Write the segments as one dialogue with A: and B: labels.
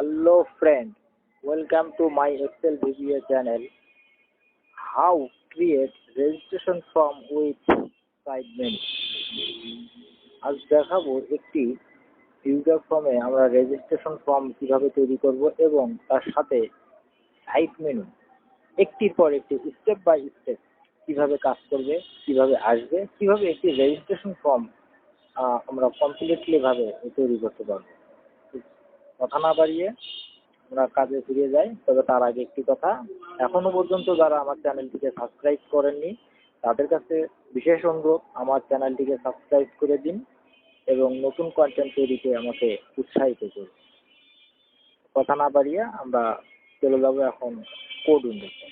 A: Hello friend, welcome to my Excel video channel. How create registration form with side menu. আজ দেখাবো একটি user ফর্মে আমরা registration form কিভাবে তৈরি করব এবং তার সাথে সাইড মেনু একটির পর একটি স্টেপ বাই স্টেপ কিভাবে কাজ করবে, কিভাবে আসবে, কিভাবে একটি রেজিস্ট্রেশন ফর্ম আমরা কমপ্লিটলি ভাবে তৈরি করতে পারবো। কথা না বাড়িয়ে আমরা কাজে ফিরে যাই। তবে তার আগে একটি কথা, এখনো পর্যন্ত যারা আমার চ্যানেলটিকে সাবস্ক্রাইব করেননি তাদের কাছে বিশেষ অনুরোধ, আমার চ্যানেলটিকে সাবস্ক্রাইব করে দিন এবং নতুন কন্টেন্ট তৈরিতে আমাকে উৎসাহিত করুন। কথা না বাড়িয়ে আমরা চলে যাব এখন কোড উইন্ডোতে।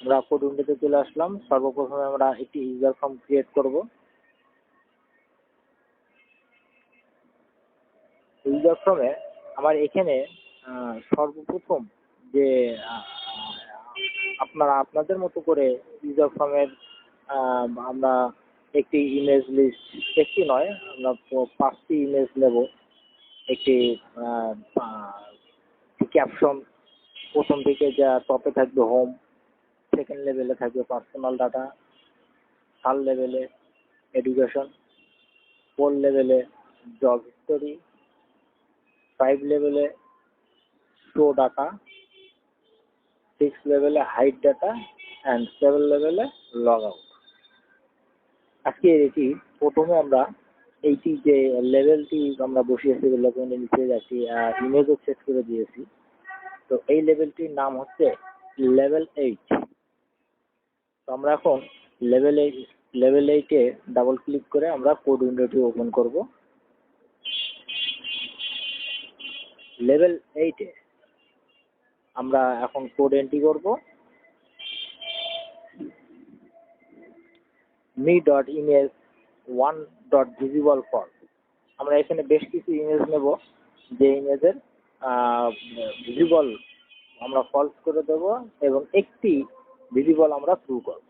A: আমরা কোড উইন্ডোতে চলে আসলাম। সর্বপ্রথমে আমরা একটি ইউজার ফর্ম ক্রিয়েট করব। ইউজার ফর্মে আমার এখানে সর্বপ্রথম যে আপনাদের মতো করে ইউজার ফর্মের আমরা একটি ইমেজ লিস্ট, একটি নয় আমরা 5টি ইমেজ নেব। একটি ক্যাপশন, প্রথম দিকে যা টপে থাকবে হোম, সেকেন্ড লেভেলে থাকবে পার্সোনাল ডাটা, থার্ড লেভেলে এডুকেশন, 4 লেভেলে জব হিস্টোরি, 5 লেভেলে শো ডাটা, 6 লেভেলে হাইড ডাটা অ্যান্ড 7 লেভেলে লগ আউট। আজকে এটি প্রথমে আমরা এইটি যে লেভেলটি আমরা বসিয়েছি, লেভেলের নিচে যাচ্ছি ইমেজও সেট করে দিয়েছি। তো এই লেভেলটির নাম হচ্ছে লেভেল 8। তো আমরা এখন লেভেল 8-এ ডাবল ক্লিক করে আমরা কোড উইন্ডোটি ওপেন করব। লেভেল 8-এ আমরা এখন কোড এন্ট্রি করব। me.image1.visible_for। আমরা এখানে বেশ কিছু ইমেজ নেব, যে ইমেজের ভিজিবল আমরা ফলস করে দেব এবং একটি ভিজিবল আমরা ট্রু করব।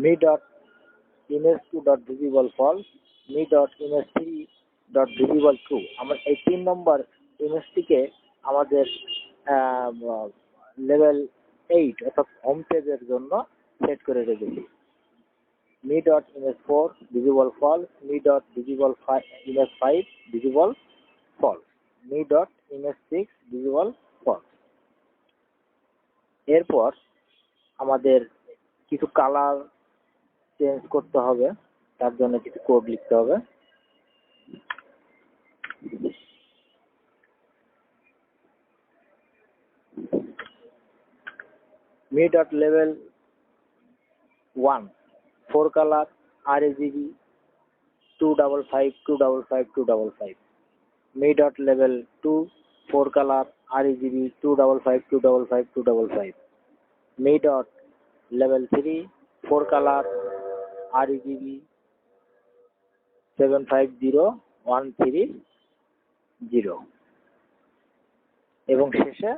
A: me.image2.visible_false, me.image3.visible_true। আমরা এই 3 নম্বর ইমেজটিকে আমাদের লেভেল 8 অর্থাৎ হোম পেজের জন্য সেট করে রেখেছি। me.image4 visible false, me.image5 visible false, me.image6 visible false। এরপর আমাদের কিছু কালার চেঞ্জ করতে হবে, তার জন্য কিছু কোড লিখতে হবে। me.level1 4 color RGB 255 me.level2 4 color RGB 255 me.level3 4 color RGB 750130 এবং শেষে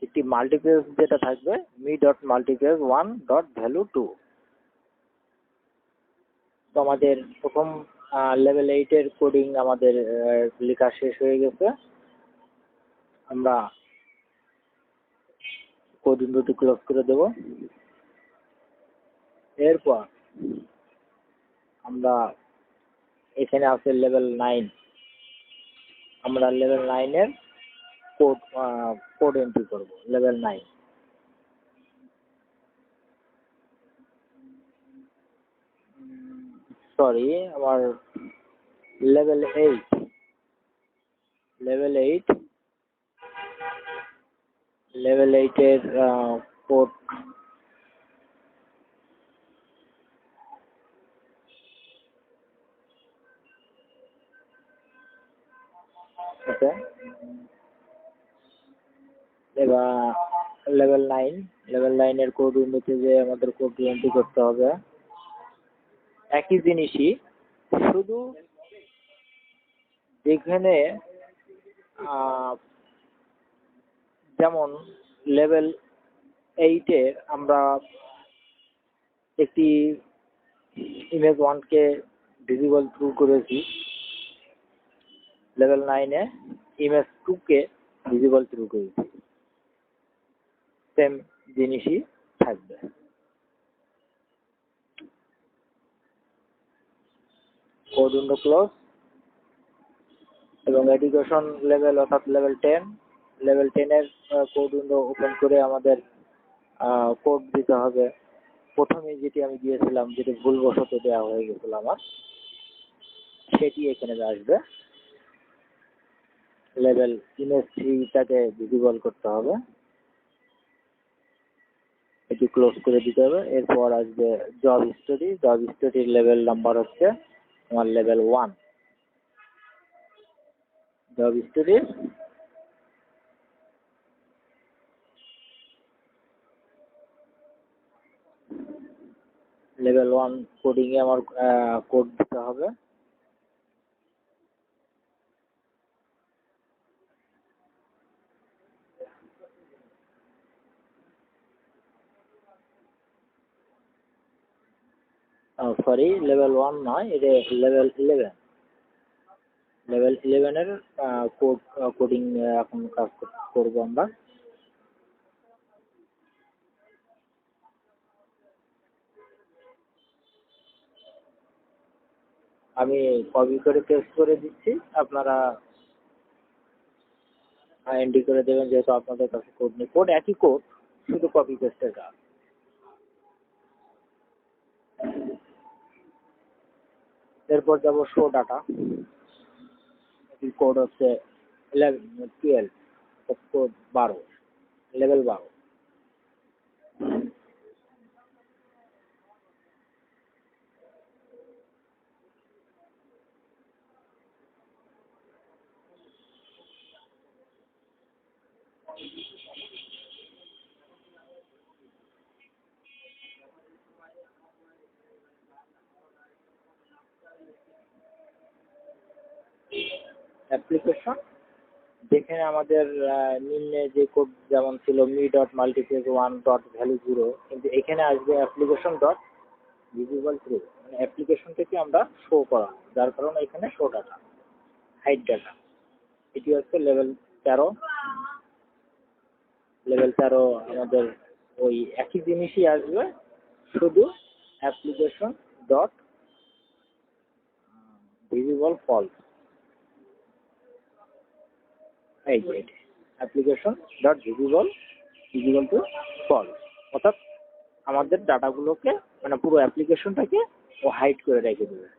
A: একটি মাল্টিপেজ যেটা থাকবে me.multipage1.value2। তো আমাদের প্রথম লেভেল 8-এর কোডিং আমাদের লেখা শেষ হয়ে গেছে। আমরা কোড উইন্ডোটি ক্লোজ করে দেব। এরপর আমরা এখানে আছে লেভেল 9, আমরা লেভেল 9-এর কোড এন্ট্রি করব। লেভেল 9 সরি আমার লেভেল 8 লেভেল 8-এর কোড ওকে। এবার লেভেল 9-এর কোড উইন্ডোতে যে আমাদের কোড এন্ট্রি করতে হবে একই জিনিসই, শুধু যেখানে যেমন লেভেল 8-এ আমরা একটি ইমেজ 1-কে ভিজিবল থ্রু করেছি, লেভেল 9-এ ইমেজ 2-কে ভিজিবল থ্রু করেছি, সেম জিনিসই থাকবে। কোড উইন্ডো ক্লোজ এবং এডুকেশন লেভেল অর্থাৎ লেভেল 10-এর কোড উইন্ডো ওপেন করে আমাদের কোড দিতে হবে। প্রথমে যেটি আমি দিয়েছিলাম, যেটি ভুলবশত দেওয়া হয়ে গেছিল আমার, সেটি এখানে আসবে। লেভেল ইমেজ 3টাকে ভিজিবল করতে হবে, এটি ক্লোজ করে দিতে হবে। এরপর আসবে জব স্টোরির লেভেল নাম্বার হচ্ছে আমার লেভেল 1। জব স্টোরির লেভেল 1 কোডিংয়ে আমার কোড দিতে হবে। সরি, লেভেল 1 নয়, এটা লেভেল 11। লেভেল 11-এর কোডিং এখন কাজ করব আমরা। আমি কপি করে পেস্ট করে দিচ্ছি, আপনারা এন্ট্রি করে দেবেন, যেহেতু আপনাদের কাছে কোড নেই। কোড একই কোড, শুধু কপি পেস্টের কাজ। এরপর যাব শো ডাটা। কোড হচ্ছে 12, কোড 12, লেভেল 12। অ্যাপ্লিকেশন, যেখানে আমাদের নিম্নে যে কোড যেমন ছিল me dot multipage 1 dot value 0, কিন্তু এখানে আসবে অ্যাপ্লিকেশন ডট ভিজিবল থ্রু, মানে অ্যাপ্লিকেশন থেকে আমরা শো করা, যার কারণে এখানে শো ডাটা, হাইড ডাটা। এটি হচ্ছে লেভেল 13। লেভেল 13 আমাদের ওই একই জিনিসই আসবে, শুধু অ্যাপ্লিকেশন ডট ভিজিবল ফলস। এই যে application dot visible to false, অর্থাৎ আমাদের ডাটাগুলোকে, মানে পুরো অ্যাপ্লিকেশনটাকে ও হাইড করে রেখে দেবে।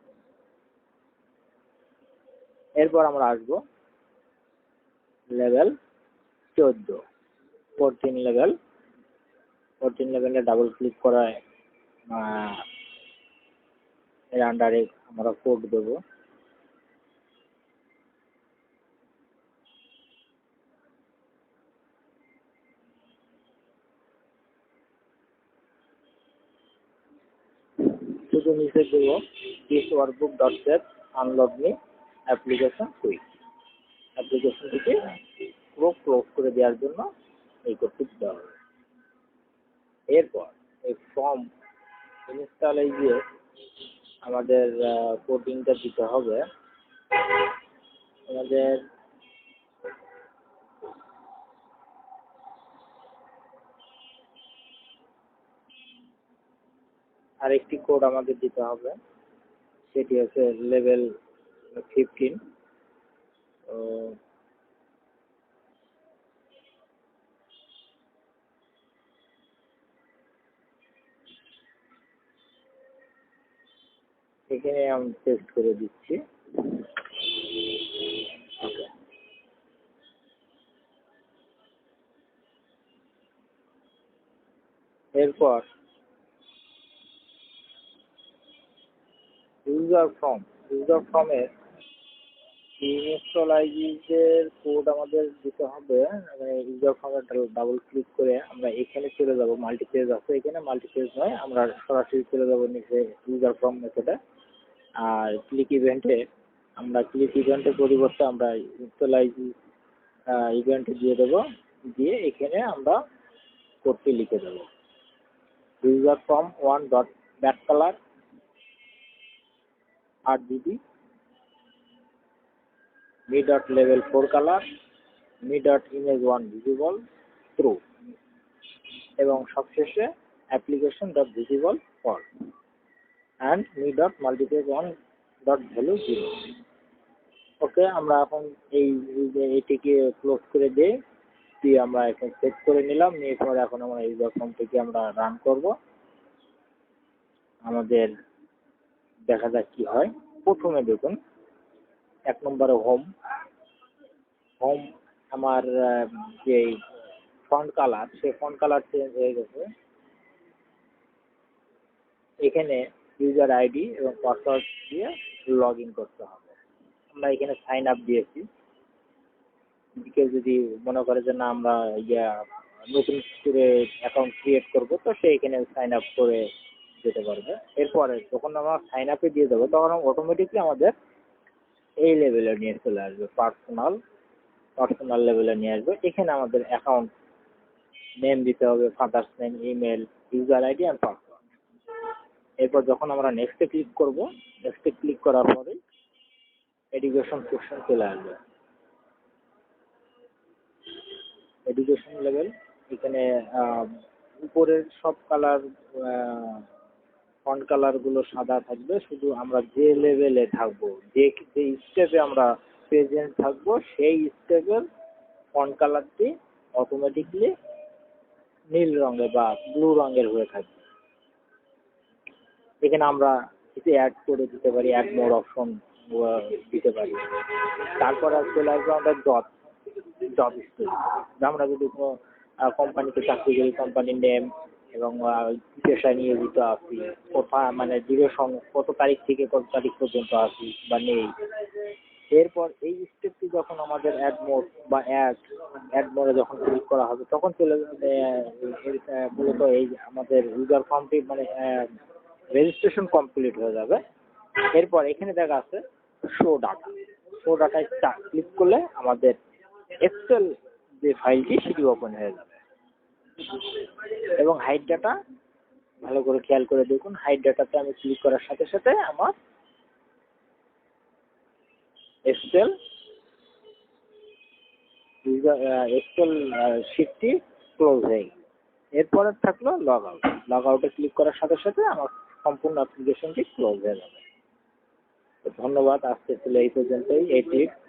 A: এরপর আমরা আসবো লেভেল 14 লেভেলে ডাবল ক্লিক করায় এর আন্ডারে আমরা কোড দেব। শুধু নিচে দেব this workbook dot save unlock me application quick. অ্যাপ্লিকেশনটিকে পুরো ক্লোজ করে দেওয়ার জন্য এই কোডটি দেওয়া হবে। এরপর এই ফর্ম ইনস্টলে গিয়ে আমাদের কোডিংটা দিতে হবে। আমাদের আরেকটি কোড আমাদের দিতে হবে, সেটি হচ্ছে লেভেল 15। তো এখানে আমি পেস্ট করে দিচ্ছি। এরপর ইউজার ফর্মের ইনস্টলাইজের কোড আমাদের দিতে হবে। মানে ইউজার ফর্মে ডাবল ক্লিক করে আমরা এখানে চলে যাব, মাল্টিপেজ আছে এখানে, মাল্টিপেজ নয়, আমরা সরাসরি চলে যাব নিচে ইউজার ফর্ম মেথডে। আর ক্লিক ইভেন্টে আমরা ক্লিক ইভেন্টের পরিবর্তে আমরা ইনিশিয়ালাইজ ইভেন্ট দিয়ে দেবো, দিয়ে এখানে আমরা কোডটি লিখে দেবো। User from 1 dot back colour 8 GB, me dot level 4 color, me dot image 1 visible true, এবং সবশেষে application dot visible false and me dot multipage 1 dot value 0। ওকে, আমরা এখন এইটিকে ক্লোজ করে দিয়ে আমরা এখানে সেট করে নিলাম। নিয়ে পরে এখন আমরা ইউজার ফর্ম থেকে আমরা রান করব। আমাদের দেখা যাক কি হয়। প্রথমে দেখুন 1 নম্বরে হোম আমার যে ফন্ট কালার, সেই ফন্ট কালার চেঞ্জ হয়ে গেছে। এখানে ইউজার আইডি এবং পাসওয়ার্ড দিয়ে লগ ইন করতে হবে। আমরা এখানে সাইন আপ দিয়েছি। কেউ যদি মনে করে যে না আমরা নতুন করে অ্যাকাউন্ট ক্রিয়েট করবো, তো সে এখানে সাইন আপ করে যেতে পারবে। এরপরে যখন আমরা সাইন আপে দিয়ে দেবো তখন অটোমেটিকলি আমাদের এই লেভেলে নিয়ে চলে আসবে, পার্সোনাল লেভেলে নিয়ে আসবে। এখানে আমাদের অ্যাকাউন্ট নেম দিতে হবে, father's name, email, user ID and password. এরপর যখন আমরা নেক্সটে ক্লিক করব, নেক্সটে ক্লিক করার পরে এডুকেশন সেকশন চলে আসবে। এডুকেশন লেভেল, এখানে উপরের সব কালার ফন্ট কালারগুলো সাদা থাকবে। শুধু আমরা যে লেভেলে থাকবো, যে স্টেপে আমরা প্রেজেন্ট থাকবো, সেই স্টেপের ফন্ট কালারটি অটোমেটিকলি নীল রঙের বা ব্লু রঙের হয়ে থাকবে। এখানে আমরা কিছু অ্যাড করে দিতে পারি, অ্যাড মোর অপশন দিতে পারি। তারপরে চলে আসবে আমাদের জব স্টোরি। আমরা যদি কোনো কোম্পানিতে চাকরি করি, কোম্পানির নেম এবং পেশায় নিয়োজিত আছি, কোথায় মানে ডিউরেশন কত তারিখ থেকে কত তারিখ পর্যন্ত আছি বা নেই। এরপর এই স্টেপটি যখন আমাদের অ্যাড মোড বা অ্যাড মোডে যখন ক্লিক করা হবে তখন চলে যাবে মূলত এই আমাদের ইউজার ফর্মটি মানে রেজিস্ট্রেশন কমপ্লিট হয়ে যাবে। এরপর এখানে দেখা আছে শো ডাটায় ক্লিক করলে আমাদের এক্সেল যে ফাইলটি সেটি ওপেন হয়ে যাবে। এবং হাইড ডাটা ভালো করে খেয়াল করে দেখুন, হাইড ডাটাতে আমি ক্লিক করার সাথে সাথে আমার এক্সেল শিটটি ক্লোজ হয়ে গেল। এরপরে থাকলো লগ আউটে ক্লিক করার সাথে সাথে আমার সম্পূর্ণ অ্যাপ্লিকেশনটি ক্লোজ হয়ে যাবে। ধন্যবাদ, আজকে ছিল এই পর্যন্তই এই টিপস।